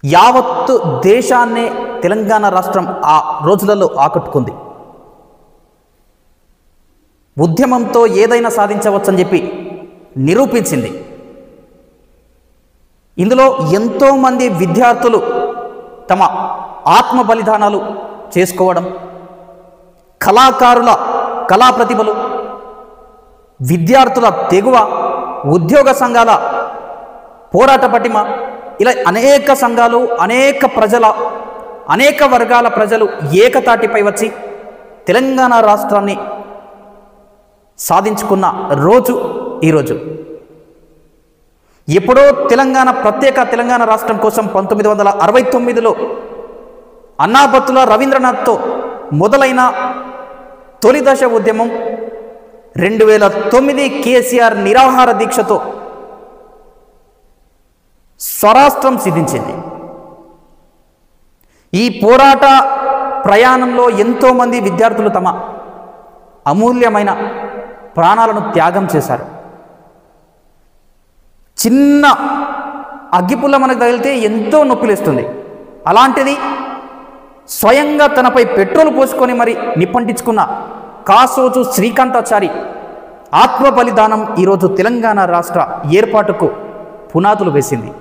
యావత్తు దేశాన్నే తెలంగాణ రాష్ట్రం ఆ రోజులలో ఆకట్టుకుంది. ఉద్యమంతో ఏదైనా సాధించవచ్చని చెప్పి నిరూపించింది. ఇందులో ఎంతోమంది విద్యార్థులు తమ ఆత్మ బలిదానాలు చేసుకోవడం, కళాకారుల కళా ప్రతిభలు, విద్యార్థుల తెగువ, ఉద్యోగ సంఘాల పోరాట పటిమ, ఇలా అనేక సంఘాలు, అనేక వర్గాల ప్రజలు ఏకతాటిపై వచ్చి తెలంగాణ రాష్ట్రాన్ని సాధించుకున్న రోజు ఈరోజు. ఎప్పుడో ప్రత్యేక తెలంగాణ రాష్ట్రం కోసం 1969లో అన్నాబత్తుల రవీంద్రనాథ్తో మొదలైన తొలి దశ ఉద్యమం 2009 కేసీఆర్ నిరాహార దీక్షతో స్వరాష్ట్రం సిద్ధించింది. ఈ పోరాట ప్రయాణంలో ఎంతోమంది విద్యార్థులు తమ అమూల్యమైన ప్రాణాలను త్యాగం చేశారు. చిన్న అగ్గిపుల్ల మనకు తగిలితే ఎంతో నొప్పిలేస్తుంది. అలాంటిది స్వయంగా తనపై పెట్రోల్ పోసుకొని మరి నిప్పంటించుకున్న కాసోజు శ్రీకాంతాచారి ఆత్మ బలిదానం ఈరోజు తెలంగాణ రాష్ట్ర ఏర్పాటుకు పునాదులు వేసింది.